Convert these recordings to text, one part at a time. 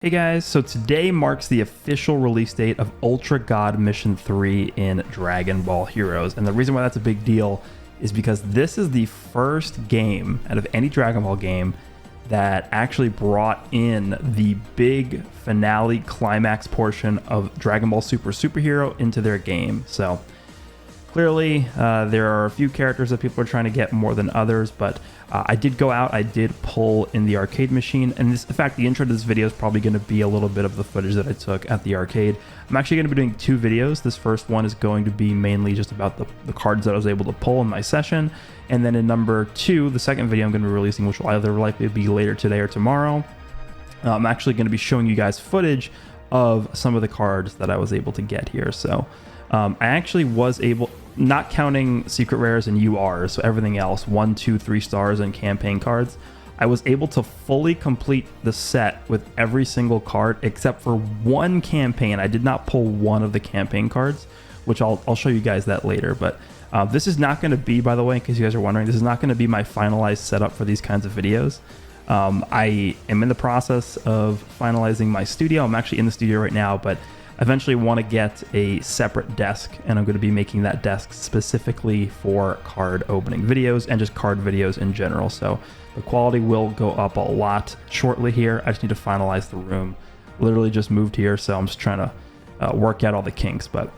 Hey guys, so today marks the official release date of Ultra God Mission 3 in Dragon Ball Heroes. And the reason why that's a big deal is because this is the first game out of any Dragon Ball game that actually brought in the big finale climax portion of Dragon Ball Super Superhero into their game. So clearly, there are a few characters that people are trying to get more than others, but I did go out, I did pull in the arcade machine, and in fact, the intro to this video is probably going to be a little bit of the footage that I took at the arcade. I'm actually going to be doing two videos. This first one is going to be mainly just about the cards that I was able to pull in my session, and then in number two, the second video I'm going to be releasing, which will either likely be later today or tomorrow, I'm actually going to be showing you guys footage of some of the cards that I was able to get here. So I actually was able, not counting secret rares and URs, so everything else, 1, 2, 3 stars and campaign cards, I was able to fully complete the set with every single card except for one campaign. I did not pull one of the campaign cards, which I'll show you guys that later. But this is not going to be, by the way, in case you guys are wondering, this is not going to be my finalized setup for these kinds of videos. I am in the process of finalizing my studio. I'm actually in the studio right now, but eventually want to get a separate desk, and I'm going to be making that desk specifically for card opening videos and just card videos in general. So the quality will go up a lot shortly here. I just need to finalize the room. Literally just moved here, so I'm just trying to work out all the kinks. But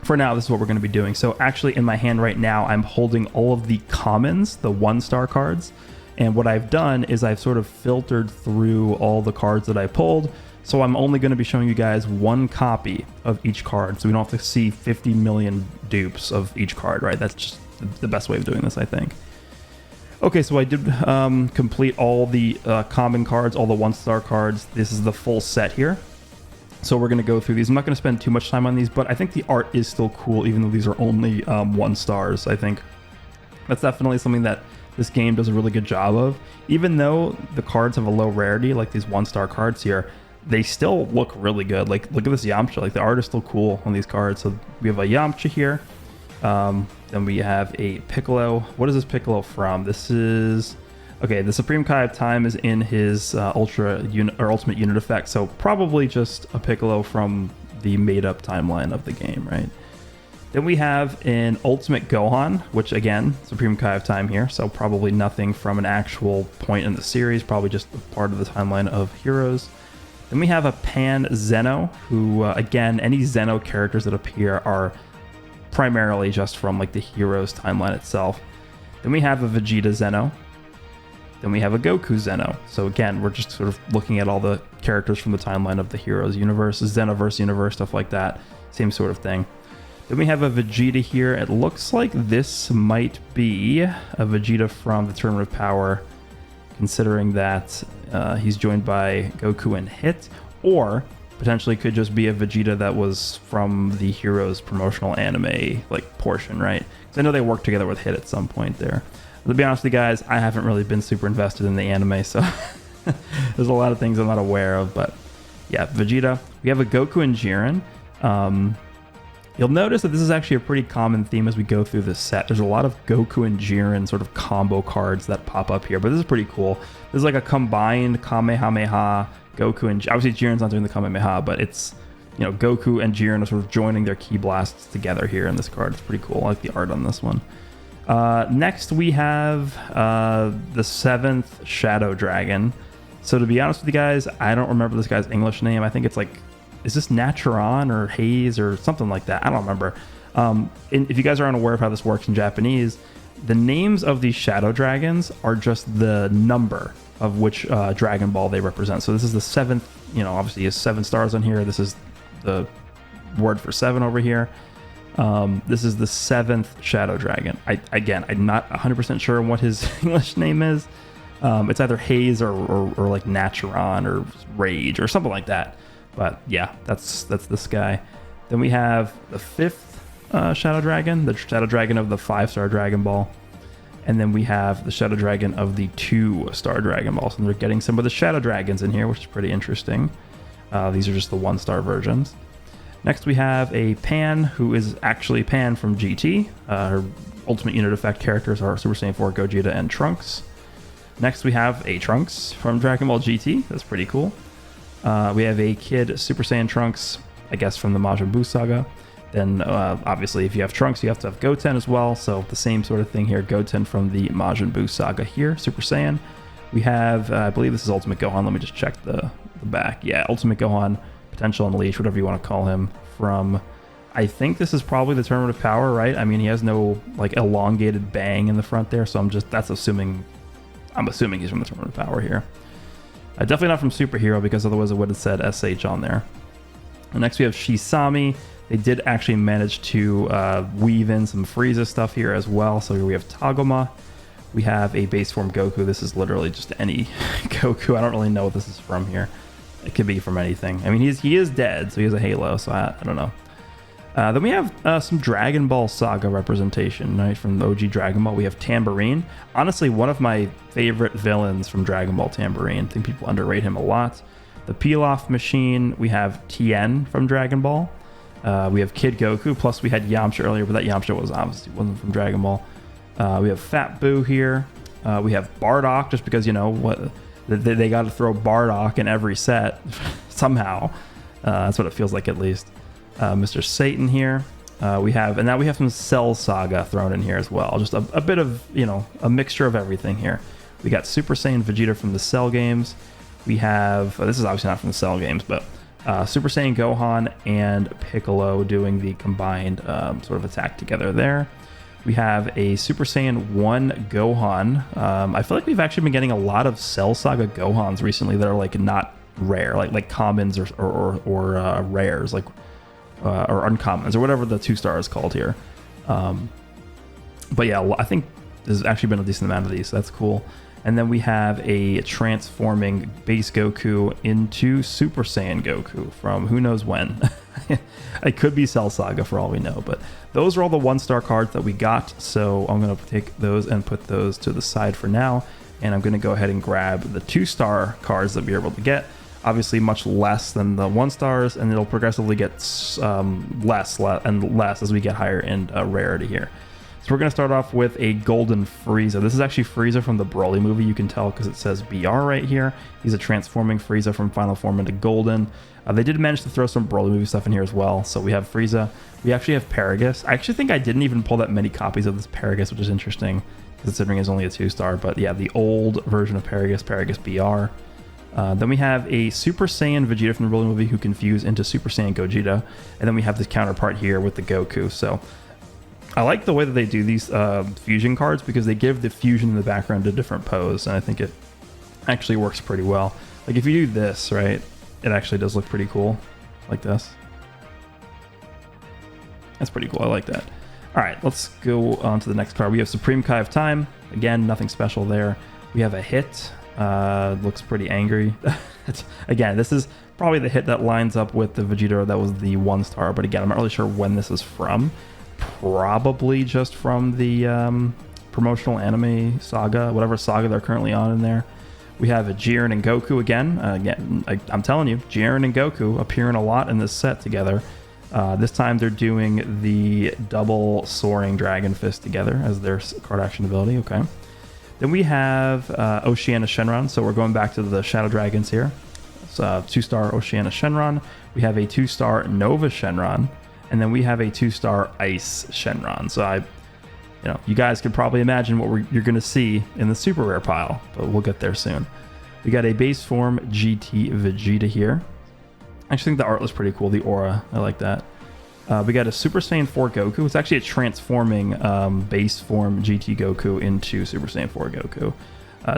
for now, this is what we're going to be doing. So actually in my hand right now, I'm holding all of the commons, the 1-star cards. And what I've done is I've sort of filtered through all the cards that I pulled. So I'm only going to be showing you guys one copy of each card, so we don't have to see 50 million dupes of each card, right? That's just the best way of doing this, I think. Okay, so I did complete all the common cards, all the 1-star cards. This is the full set here. So we're going to go through these. I'm not going to spend too much time on these, but I think the art is still cool, even though these are only 1 stars. I think that's definitely something that this game does a really good job of. Even though the cards have a low rarity, like these 1-star cards here, they still look really good. Like, look at this Yamcha. Like, the art is still cool on these cards. So we have a Yamcha here. Then we have a Piccolo. What is this Piccolo from? This is... Okay, the Supreme Kai of Time is in his Ultimate Unit effect. So probably just a Piccolo from the made-up timeline of the game, right? Then we have an Ultimate Gohan, which again, Supreme Kai of Time here. So probably nothing from an actual point in the series. Probably just a part of the timeline of Heroes. Then we have a Pan Zeno, who, again, any Zeno characters that appear are primarily just from, like, the Heroes timeline itself. Then we have a Vegeta Zeno. Then we have a Goku Zeno. So, again, we're just sort of looking at all the characters from the timeline of the Heroes universe, Xenoverse universe, stuff like that. Same sort of thing. Then we have a Vegeta here. It looks like this might be a Vegeta from the Tournament of Power, considering that he's joined by Goku and Hit, or potentially could just be a Vegeta that was from the Heroes promotional anime like portion, right? Because I know they worked together with Hit at some point there. To be honest with you guys, I haven't really been super invested in the anime, so there's a lot of things I'm not aware of, but yeah, Vegeta. We have a Goku and Jiren. You'll notice that this is actually a pretty common theme as we go through this set. There's a lot of Goku and Jiren sort of combo cards that pop up here, but this is pretty cool. This is like a combined Kamehameha, Goku and... Obviously, Jiren's not doing the Kamehameha, but it's, you know, Goku and Jiren are sort of joining their ki blasts together here in this card. It's pretty cool. I like the art on this one. Next, we have the 7th Shadow Dragon. So to be honest with you guys, I don't remember this guy's English name. I think it's like... Is this Naturon or Haze or something like that? I don't remember. If you guys are unaware of how this works in Japanese, the names of these Shadow Dragons are just the number of which Dragon Ball they represent. So this is the 7th, you know, obviously is 7 stars on here. This is the word for 7 over here. This is the 7th Shadow Dragon. Again, I'm not 100% sure what his English name is. It's either Haze or like Naturon or Rage or something like that. But yeah, that's this guy. Then we have the 5th Shadow Dragon, the Shadow Dragon of the 5-star Dragon Ball. And then we have the Shadow Dragon of the 2-star Dragon Ball. So they're getting some of the Shadow Dragons in here, which is pretty interesting. These are just the 1-star versions. Next we have a Pan, who is actually Pan from GT. Her Ultimate Unit Effect characters are Super Saiyan 4, Gogeta, and Trunks. Next we have a Trunks from Dragon Ball GT. That's pretty cool. We have a Kid Super Saiyan Trunks, I guess from the Majin Buu saga. Then obviously if you have Trunks, you have to have Goten as well. So the same sort of thing here. Goten from the Majin Buu saga here, Super Saiyan. We have, I believe this is Ultimate Gohan. Let me just check the back. Yeah, Ultimate Gohan, Potential Unleashed, whatever you want to call him, from, I think this is probably the Tournament of Power, right? I mean, he has no like elongated bang in the front there, so I'm assuming he's from the Tournament of Power here. Definitely not from Superhero, because otherwise it would have said SH on there. And next we have Shisami. They did actually manage to weave in some Frieza stuff here as well. So here we have Tagoma. We have a base form Goku. This is literally just any Goku. I don't really know what this is from here. It could be from anything. I mean, he is dead, so he has a halo, so I don't know. Then we have some Dragon Ball Saga representation, right? From the OG Dragon Ball, we have Tambourine. Honestly, one of my favorite villains from Dragon Ball, Tambourine. I think people underrate him a lot. The Pilaf Machine, we have Tien from Dragon Ball. We have Kid Goku, plus we had Yamcha earlier, but that Yamcha wasn't from Dragon Ball. We have Fat Boo here. We have Bardock, just because, you know, what they got to throw Bardock in every set somehow. That's what it feels like, at least. Mr. Satan here. Now we have some Cell Saga thrown in here as well. Just a bit of, you know, a mixture of everything here. We got Super Saiyan Vegeta from the Cell games. We have, this is obviously not from the Cell games, but Super Saiyan Gohan and Piccolo doing the combined sort of attack together there. We have a Super Saiyan 1 Gohan. I feel like we've actually been getting a lot of Cell Saga Gohans recently that are like not rare, like commons or rares, like or uncommons or whatever the 2-star is called here. But yeah, I think there's actually been a decent amount of these, so that's cool. And then we have a transforming base Goku into Super Saiyan Goku from who knows when. It could be Cell Saga for all we know, but those are all the 1-star cards that we got. So I'm going to take those and put those to the side for now. And I'm going to go ahead and grab the 2-star cards that we're able to get. Obviously much less than the 1-stars, and it'll progressively get less and less as we get higher in rarity here. So we're going to start off with a Golden Frieza. This is actually Frieza from the Broly movie. You can tell because it says BR right here. He's a transforming Frieza from Final Form into Golden. They did manage to throw some Broly movie stuff in here as well. So we have Frieza. We actually have Paragus. I actually think I didn't even pull that many copies of this Paragus, which is interesting considering it's only a 2-star. But yeah, the old version of Paragus BR. Then we have a Super Saiyan Vegeta from the Broly movie who can fuse into Super Saiyan Gogeta. And then we have this counterpart here with the Goku. So I like the way that they do these fusion cards because they give the fusion in the background a different pose, and I think it actually works pretty well. Like if you do this, right, it actually does look pretty cool, like this. That's pretty cool. I like that. All right, let's go on to the next card. We have Supreme Kai of Time. Again, nothing special there. We have a hit. Looks pretty angry. Again, this is probably the hit that lines up with the Vegeta that was the 1-star, but again, I'm not really sure when this is from. Probably just from the promotional anime saga, whatever saga they're currently on in there. We have a Jiren and Goku again. I'm telling you, Jiren and Goku appearing a lot in this set together. This time they're doing the double soaring Dragon Fist together as their card action ability. Okay. Then we have Oceana Shenron. So we're going back to the Shadow Dragons here. It's 2-star Oceana Shenron. We have a 2-star Nova Shenron. And then we have a 2-star Ice Shenron. So you guys could probably imagine what you're going to see in the super rare pile, but we'll get there soon. We got a base form GT Vegeta here. I actually think the art looks pretty cool. The aura, I like that. We got a Super Saiyan 4 Goku. It's actually a transforming base form GT Goku into Super Saiyan 4 Goku.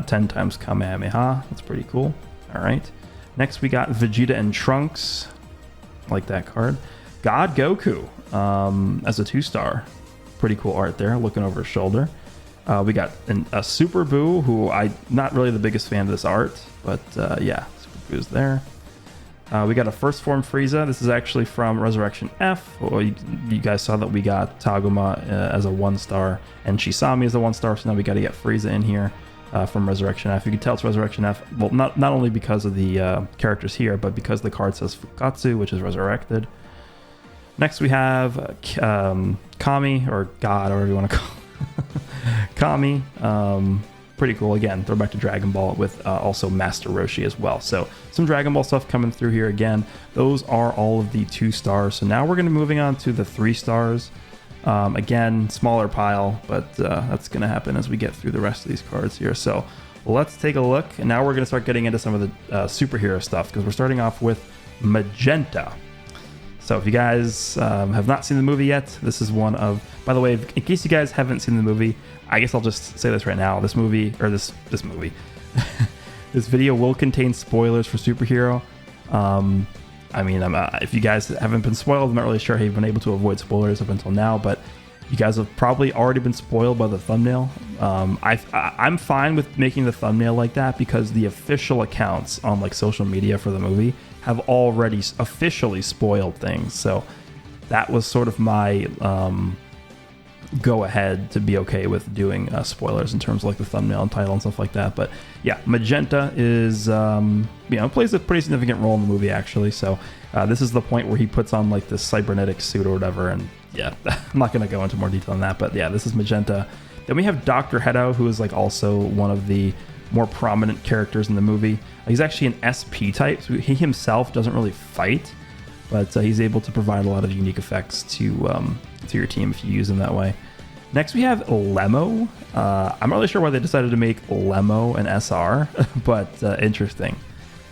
10 times Kamehameha. That's pretty cool. All right. Next, we got Vegeta and Trunks. I like that card. God Goku as a 2-star. Pretty cool art there, looking over his shoulder. We got a Super Boo, who I'm not really the biggest fan of this art, but yeah, Super Boo's there. We got a First Form Frieza. This is actually from Resurrection F. Well, you guys saw that we got Tagoma as a 1-star and Shisami as a 1-star, so now we got to get Frieza in here from Resurrection F. You can tell it's Resurrection F, well, not only because of the characters here, but because the card says Fukatsu, which is resurrected. Next we have Kami, or God, or whatever you want to call it. Kami, pretty cool. Again, throw back to Dragon Ball with also Master Roshi as well. So some Dragon Ball stuff coming through here again. Those are all of the 2 stars. So now we're going to moving on to the 3 stars. Again, smaller pile, but that's going to happen as we get through the rest of these cards here. So let's take a look. And now we're going to start getting into some of the superhero stuff, because we're starting off with Magenta. So if you guys have not seen the movie yet, this is one of, by the way, in case you guys haven't seen the movie, I guess I'll just say this right now. This movie, or this movie, this video will contain spoilers for Superhero. I mean, if you guys haven't been spoiled, I'm not really sure how you've been able to avoid spoilers up until now, but you guys have probably already been spoiled by the thumbnail. I'm fine with making the thumbnail like that, because the official accounts on like social media for the movie have already officially spoiled things. So that was sort of my go ahead to be okay with doing spoilers in terms of like the thumbnail and title and stuff like that. But yeah, Magenta is plays a pretty significant role in the movie, actually. So this is the point where he puts on like this cybernetic suit or whatever, and yeah, I'm not going to go into more detail on that, but yeah, this is Magenta. Then we have Dr. Hedo, who is like also one of the more prominent characters in the movie. He's actually an SP type, so he himself doesn't really fight, but he's able to provide a lot of unique effects to your team if you use him that way. Next we have Lemo. I'm not really sure why they decided to make Lemo an SR, but interesting.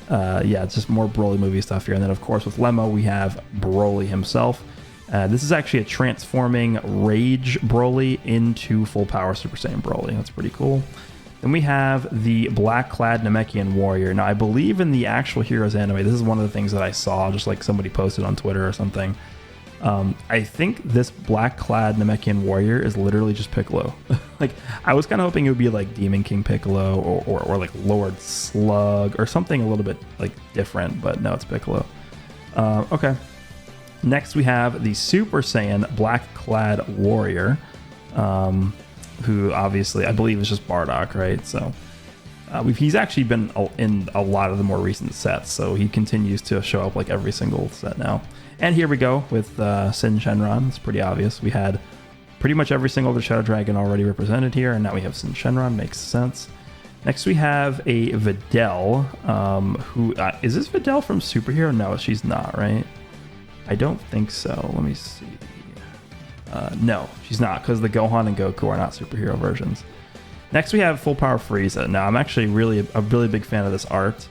Yeah, it's just more Broly movie stuff here. And then of course with Lemo we have Broly himself. This is actually a transforming Rage Broly into full power Super Saiyan Broly. That's pretty cool. Then we have the black-clad Namekian warrior. Now, I believe in the actual Heroes anime, this is one of the things that I saw, just like somebody posted on Twitter or something. I think this black-clad Namekian warrior is literally just Piccolo. Like, I was kind of hoping it would be like Demon King Piccolo or like Lord Slug or something a little bit like different, but no, it's Piccolo. Okay. Next, we have the Super Saiyan black-clad warrior. Who obviously I believe is just Bardock, right? So he's actually been in a lot of the more recent sets, so he continues to show up like every single set now. And here we go with Sin Shenron. It's pretty obvious. We had pretty much every single other Shadow Dragon already represented here, and now we have Sin Shenron. Makes sense. Next we have a Videl. Who is this Videl from Superhero? No, she's not, right? I don't think so. Let me see. No, she's not, because the Gohan and Goku are not superhero versions. Next, we have Full Power Frieza. Now, I'm actually a really big fan of this art,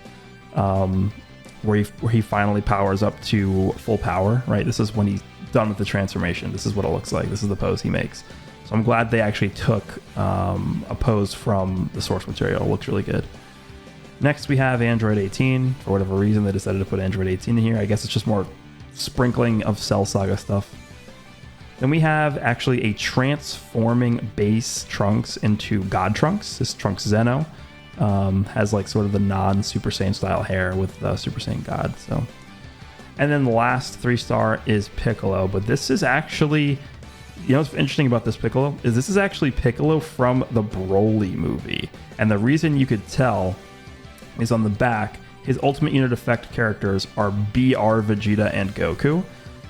where he finally powers up to full power, right? This is when he's done with the transformation. This is what it looks like. This is the pose he makes. So I'm glad they actually took a pose from the source material. It looks really good. Next, we have Android 18. For whatever reason, they decided to put Android 18 in here. I guess it's just more sprinkling of Cell Saga stuff. Then we have actually a transforming base Trunks into God Trunks. This Trunks Zeno has like sort of the non-Super Saiyan style hair with Super Saiyan God. So, and then the last 3-star is Piccolo. But this is actually, what's interesting about this Piccolo is this is actually Piccolo from the Broly movie. And the reason you could tell is on the back, his Ultimate Unit Effect characters are BR, Vegeta, and Goku.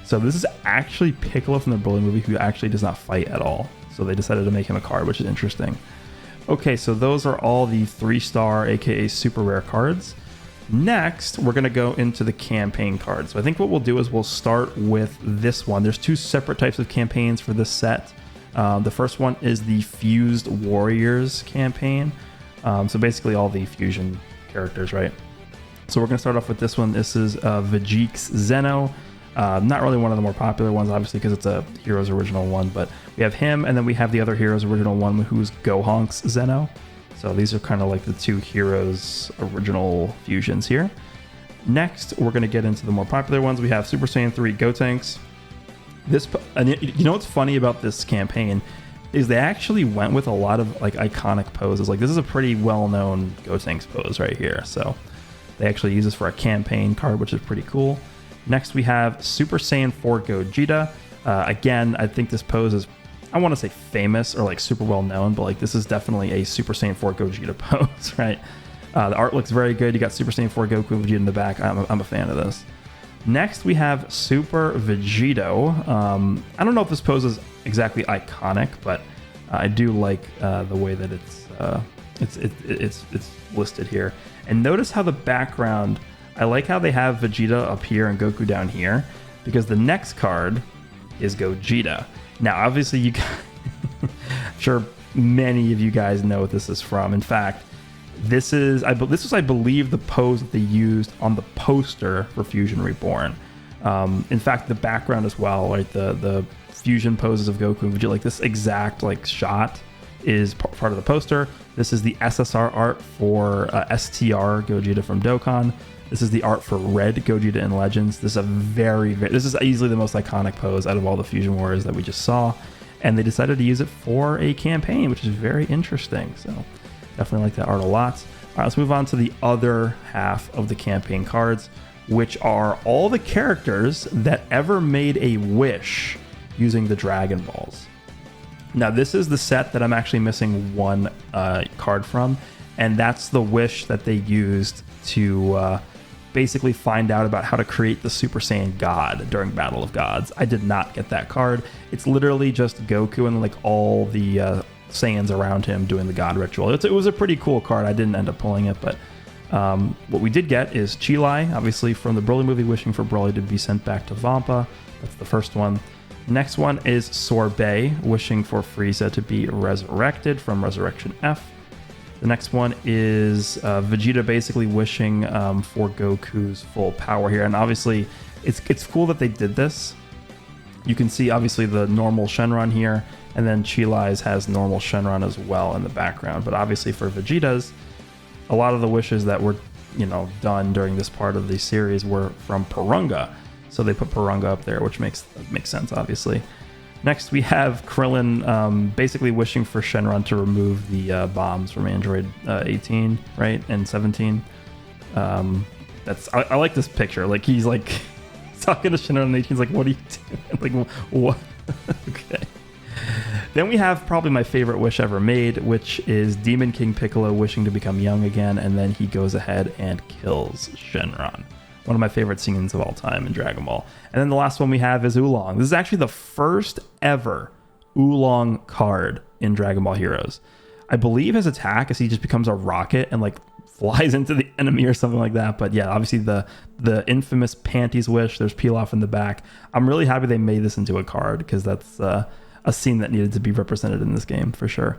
So this is actually Piccolo from the Broly movie, who actually does not fight at all. So they decided to make him a card, which is interesting. Okay, so those are all the 3-star, aka super rare cards. Next, we're going to go into the campaign cards. So I think what we'll do is we'll start with this one. There's 2 separate types of campaigns for this set. The first one is the Fused Warriors campaign. So basically all the fusion characters, right? So we're going to start off with this one. This is Vegeta's Zeno. Not really one of the more popular ones, obviously, because it's a Heroes original one, but we have him, and then we have the other Heroes original one, who's Gohan's Zeno. So these are kind of like the 2 Heroes original fusions here. Next, we're going to get into the more popular ones. We have Super Saiyan 3 Gotenks. And you know what's funny about this campaign is they actually went with a lot of like iconic poses. Like this is a pretty well-known Gotenks pose right here. So they actually use this for a campaign card, which is pretty cool. Next, we have Super Saiyan 4 Gogeta. Again, I think this pose is, I want to say famous or like super well known, but like this is definitely a Super Saiyan 4 Gogeta pose, right? The art looks very good. You got Super Saiyan 4 Goku and Vegeta in the back. I'm a fan of this. Next, we have Super Vegeto. I don't know if this pose is exactly iconic, but I do like the way that it's It's listed here. And notice how the background, I like how they have Vegeta up here and Goku down here, because the next card is Gogeta. Now, obviously, you guys, I'm sure many of you guys know what this is from. In fact, this was, I believe, the pose that they used on the poster for Fusion Reborn. In fact, the background as well, right? The fusion poses of Goku and Vegeta, like this exact like shot is part of the poster. This is the SSR art for STR Gogeta from Dokkan. This is the art for Red Gogeta in Legends. This is easily the most iconic pose out of all the Fusion Warriors that we just saw, and they decided to use it for a campaign, which is very interesting. So definitely like that art a lot. All right, let's move on to the other half of the campaign cards, which are all the characters that ever made a wish using the Dragon Balls. Now, this is the set that I'm actually missing one card from, and that's the wish that they used to basically find out about how to create the Super Saiyan God during Battle of Gods. I did not get that card. It's literally just Goku and like all the Saiyans around him doing the God ritual. It was a pretty cool card. I didn't end up pulling it, but what we did get is Chilai, obviously from the Broly movie, wishing for Broly to be sent back to Vampa. That's the first one. Next one is Sorbet, wishing for Frieza to be resurrected from Resurrection F. The next one is Vegeta basically wishing for Goku's full power here. And obviously, it's cool that they did this. You can see, obviously, the normal Shenron here, and then Chilai's has normal Shenron as well in the background. But obviously, for Vegeta's, a lot of the wishes that were, done during this part of the series were from Porunga. So they put Porunga up there, which makes sense, obviously. Next, we have Krillin basically wishing for Shenron to remove the bombs from Android 18, right, and 17. I like this picture. Like, he's like talking to Shenron and 18. He's like, "What are you doing?" Like, what? Okay. Then we have probably my favorite wish ever made, which is Demon King Piccolo wishing to become young again, and then he goes ahead and kills Shenron. One of my favorite scenes of all time in Dragon Ball. And then the last one we have is Oolong. This is actually the first ever Oolong card in Dragon Ball Heroes. I believe his attack is he just becomes a rocket and like flies into the enemy or something like that. But yeah, obviously the infamous Panties wish. There's Pilaf in the back. I'm really happy they made this into a card, because that's a scene that needed to be represented in this game for sure.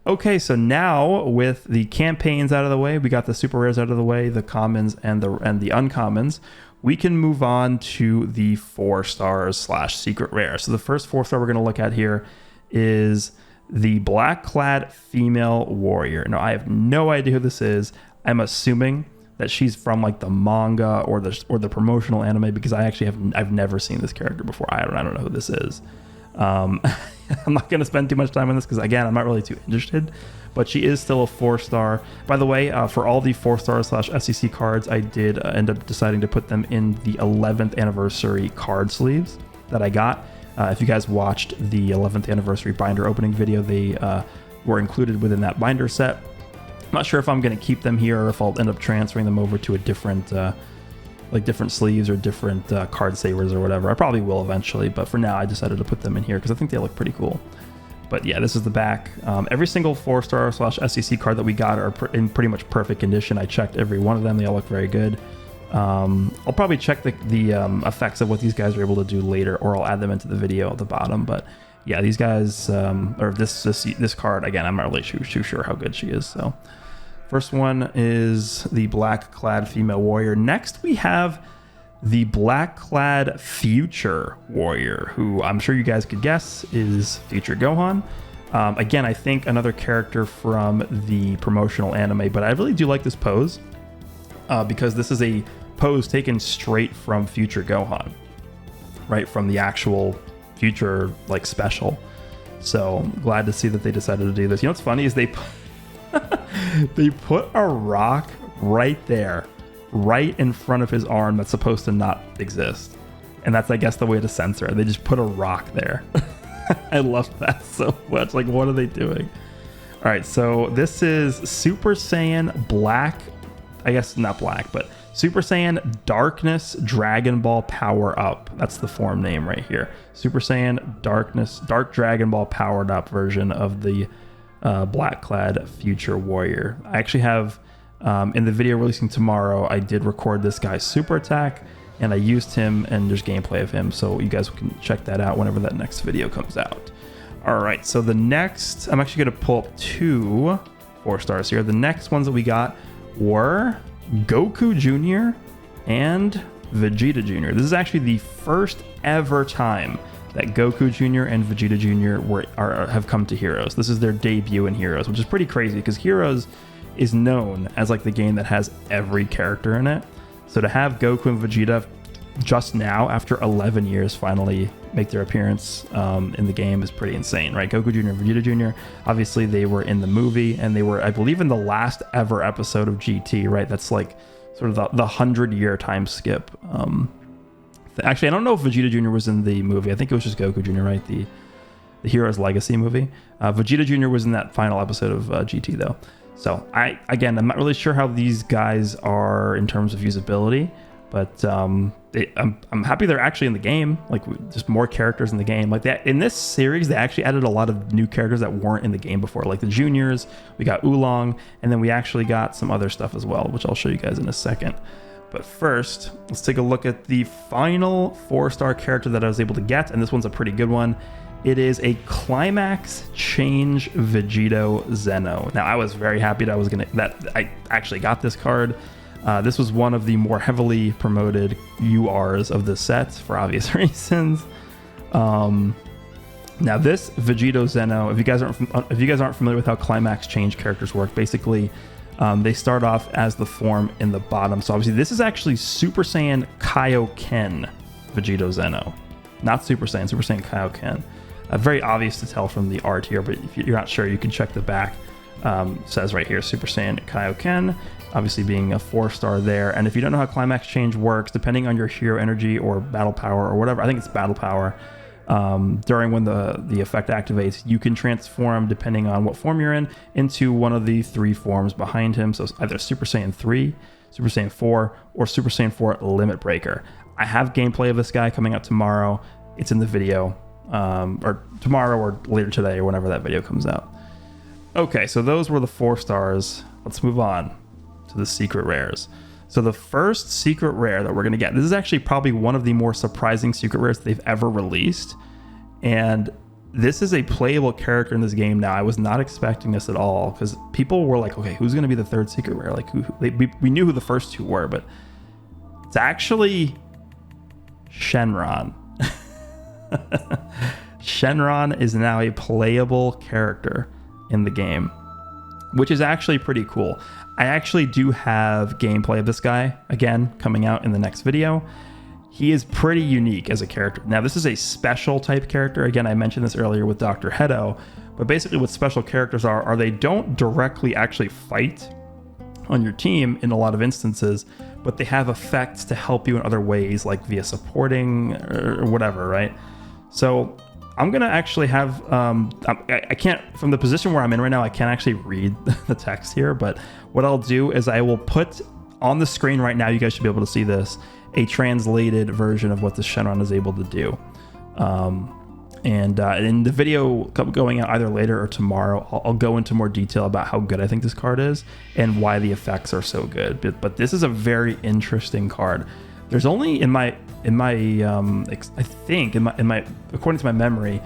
Okay, so now with the campaigns out of the way, we got the super rares out of the way, the commons and the uncommons, we can move on to the 4 stars / secret rare. So the first 4-star we're going to look at here is the black-clad female warrior. Now, I have no idea who this is. I'm assuming that she's from like the manga or the promotional anime, because I've never seen this character before. I don't know who this is. I'm not going to spend too much time on this because, again, I'm not really too interested, but she is still a 4-star. By the way, for all the 4-star / SEC cards, I did end up deciding to put them in the 11th anniversary card sleeves that I got. If you guys watched the 11th anniversary binder opening video, they were included within that binder set. I'm not sure if I'm going to keep them here or if I'll end up transferring them over to a different different sleeves or different card savers or whatever. I probably will eventually, but for now I decided to put them in here because I think they look pretty cool. But yeah, this is the back. Every single 4-star / SEC card that we got are in pretty much perfect condition. I checked every one of them. They all look very good. I'll probably check the effects of what these guys are able to do later, or I'll add them into the video at the bottom. But yeah, these guys, or this card, again, I'm not really too sure how good she is. So first one is the black-clad female warrior. Next, we have the black-clad future warrior, who I'm sure you guys could guess is future Gohan. Again, I think another character from the promotional anime, but I really do like this pose because this is a pose taken straight from future Gohan, right, from the actual future like special. So glad to see that they decided to do this. You know what's funny is they put a rock right there, right in front of his arm that's supposed to not exist. And that's, I guess, the way to censor it. They just put a rock there. I love that so much. Like, what are they doing? All right, so this is Super Saiyan Black. I guess not black, but Super Saiyan Darkness Dragon Ball Power Up. That's the form name right here. Super Saiyan Dark Dragon Ball Powered Up version of the black-clad future warrior. I actually have, in the video releasing tomorrow, I did record this guy's super attack, and I used him, and there's gameplay of him, so you guys can check that out whenever that next video comes out. All right, so the next, I'm actually going to pull up 2 4-stars here. The next ones that we got were Goku Jr. and Vegeta Jr. This is actually the first ever time that Goku Jr. and Vegeta Jr. have come to Heroes. This is their debut in Heroes, which is pretty crazy because Heroes is known as like the game that has every character in it. So to have Goku and Vegeta just now, after 11 years, finally make their appearance in the game is pretty insane, right? Goku Jr. and Vegeta Jr., obviously they were in the movie, and they were, I believe, in the last ever episode of GT, right? That's like sort of the 100-year time skip. Actually, I don't know if Vegeta Jr. was in the movie. I think it was just Goku Jr., right? The Heroes Legacy movie. Vegeta Jr. was in that final episode of GT, though. So, I'm not really sure how these guys are in terms of usability, but I'm happy they're actually in the game. Like, just more characters in the game. Like that in this series, they actually added a lot of new characters that weren't in the game before. Like the juniors, we got Oolong, and then we actually got some other stuff as well, which I'll show you guys in a second. But first, let's take a look at the final 4-star character that I was able to get, and this one's a pretty good one. It is a Climax Change Vegito Zeno. Now, I was very happy that I actually got this card. This was one of the more heavily promoted URs of the set for obvious reasons. Now, this Vegito Zeno, if you guys aren't familiar with how Climax Change characters work, basically they start off as the form in the bottom. So obviously this is actually Super Saiyan Kaioken Vegito Zeno, not Super Saiyan Kaioken. Very obvious to tell from the art here, but if you're not sure, you can check the back. Says right here, Super Saiyan Kaioken, obviously being a 4-star there. And if you don't know how Climax Change works, depending on your hero energy or battle power or whatever, I think it's battle power, during when the effect activates, you can transform, depending on what form you're in, into one of the 3 forms behind him. So it's either Super Saiyan 3, Super Saiyan 4, or Super Saiyan 4 Limit Breaker. I have gameplay of this guy coming out tomorrow. It's in the video, or tomorrow or later today or whenever that video comes out. Okay, so those were the 4-stars. Let's move on to the secret rares. So the first secret rare that we're going to get, this is actually probably one of the more surprising secret rares they've ever released. And this is a playable character in this game now. I was not expecting this at all, because people were like, okay, who's going to be the third secret rare? Like, we knew who the first 2 were, but it's actually Shenron. Shenron is now a playable character in the game, which is actually pretty cool. I actually do have gameplay of this guy, again, coming out in the next video. He is pretty unique as a character. Now, this is a special type character. Again, I mentioned this earlier with Dr. Hedo, but basically what special characters are they don't directly actually fight on your team in a lot of instances, but they have effects to help you in other ways, like via supporting or whatever, right? So I'm gonna actually have, I can't, from the position where I'm in right now, I can't actually read the text here, but what I'll do is I will put on the screen right now, you guys should be able to see this, a translated version of what the Shenron is able to do. And in the video going out either later or tomorrow, I'll go into more detail about how good I think this card is and why the effects are so good. But this is a very interesting card. There's only according to my memory,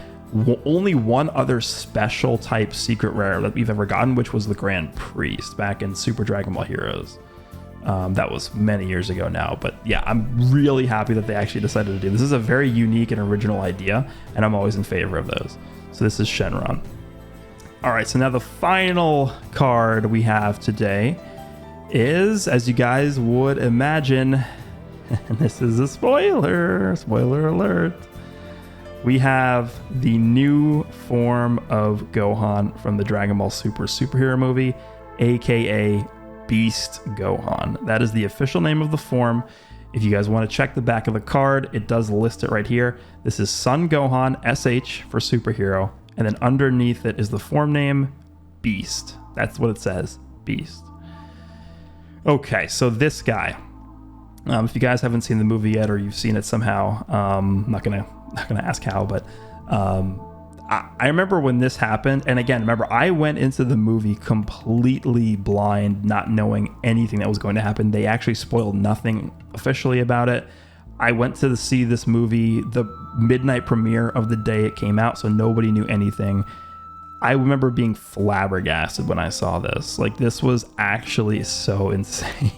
only one other special type secret rare that we've ever gotten, which was the Grand Priest back in Super Dragon Ball Heroes. That was many years ago now, but yeah, I'm really happy that they actually decided to do this. This is a very unique and original idea, and I'm always in favor of those. So this is Shenron. All right, so now the final card we have today is, as you guys would imagine, and this is a spoiler alert, we have the new form of Gohan from the Dragon Ball Super superhero movie, aka Beast Gohan. That is the official name of the form. If you guys want to check the back of the card, it does list it right here. This is Son Gohan, SH for superhero, and then underneath it is the form name, Beast. That's what it says, Beast. Okay, so this guy, if you guys haven't seen the movie yet, or you've seen it somehow, I'm not gonna ask how, but I remember when this happened, and again, remember, I went into the movie completely blind, not knowing anything that was going to happen. They actually spoiled nothing officially about it. I went to see this movie the midnight premiere of the day it came out, so nobody knew anything. I remember being flabbergasted when I saw this. Like, this was actually so insane.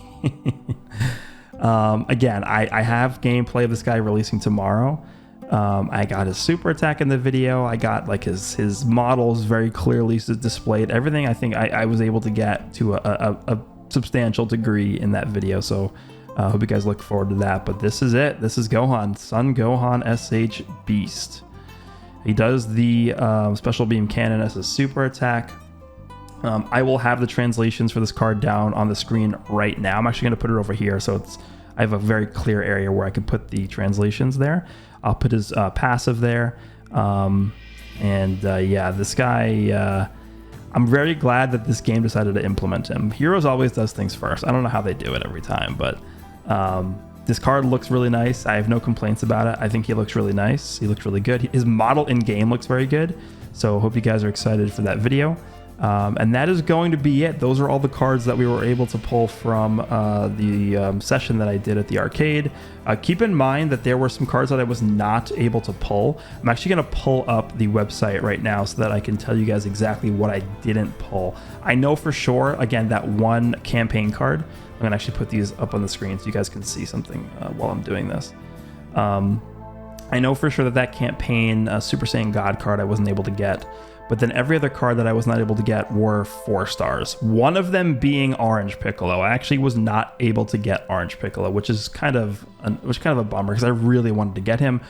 Again, I have gameplay of this guy releasing tomorrow. I got his super attack in the video. I got like his models very clearly displayed. Everything I think I was able to get to a substantial degree in that video. So I hope you guys look forward to that. But this is it. This is Gohan, Son Gohan SH Beast. He does the special beam cannon as his super attack. I will have the translations for this card down on the screen right now. I'm actually going to put it over here, so I have a very clear area where I can put the translations there. I'll put his passive there. Yeah, this guy, I'm very glad that this game decided to implement him. Heroes always does things first. I don't know how they do it every time, but this card looks really nice. I have no complaints about it. I think he looks really nice. He looks really good. His model in game looks very good. So hope you guys are excited for that video. And that is going to be it. Those are all the cards that we were able to pull from the session that I did at the arcade. Keep in mind that there were some cards that I was not able to pull. I'm actually going to pull up the website right now so that I can tell you guys exactly what I didn't pull. I know for sure, again, that one campaign card. I'm going to actually put these up on the screen so you guys can see something while I'm doing this. I know for sure that campaign Super Saiyan God card I wasn't able to get. But then every other card that I was not able to get were 4 stars. One of them being Orange Piccolo. I actually was not able to get Orange Piccolo, which is kind of a bummer because I really wanted to get him.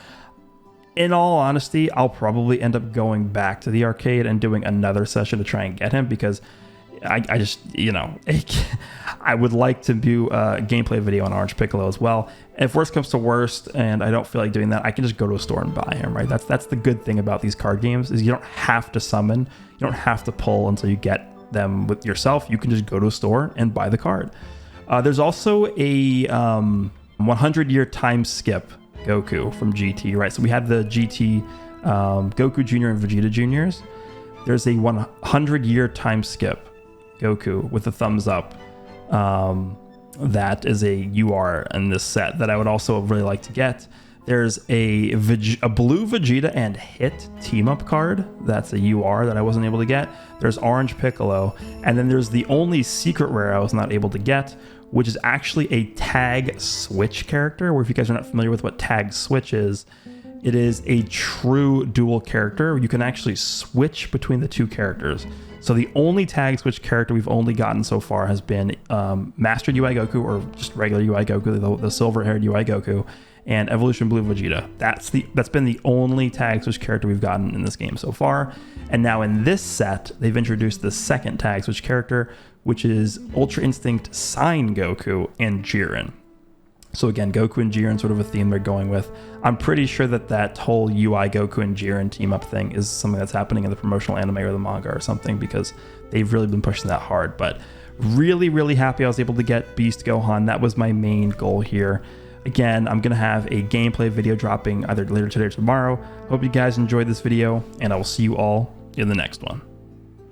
In all honesty, I'll probably end up going back to the arcade and doing another session to try and get him because I just, I would like to do a gameplay video on Orange Piccolo as well. If worst comes to worst and I don't feel like doing that, I can just go to a store and buy him, right? That's the good thing about these card games is you don't have to summon, you don't have to pull until you get them with yourself. You can just go to a store and buy the card. There's also a 100-year time skip Goku from GT, right? So we have the GT Goku Jr. and Vegeta Juniors. There's a 100-year time skip Goku with a thumbs up. That is a UR in this set that I would also really like to get. There's a blue Vegeta and Hit team up card. That's a UR that I wasn't able to get. There's Orange Piccolo. And then there's the only secret rare I was not able to get, which is actually a tag switch character, where if you guys are not familiar with what tag switch is, it is a true dual character. You can actually switch between the two characters. So the only tag switch character we've only gotten so far has been Mastered UI Goku, or just regular UI Goku, the silver-haired UI Goku, and Evolution Blue Vegeta. That's been the only tag switch character we've gotten in this game so far. And now in this set, they've introduced the second tag switch character, which is Ultra Instinct Sign Goku and Jiren. So again, Goku and Jiren, sort of a theme they're going with. I'm pretty sure that whole UI Goku and Jiren team up thing is something that's happening in the promotional anime or the manga or something, because they've really been pushing that hard. But really, really happy I was able to get Beast Gohan. That was my main goal here. Again, I'm going to have a gameplay video dropping either later today or tomorrow. Hope you guys enjoyed this video, and I will see you all in the next one.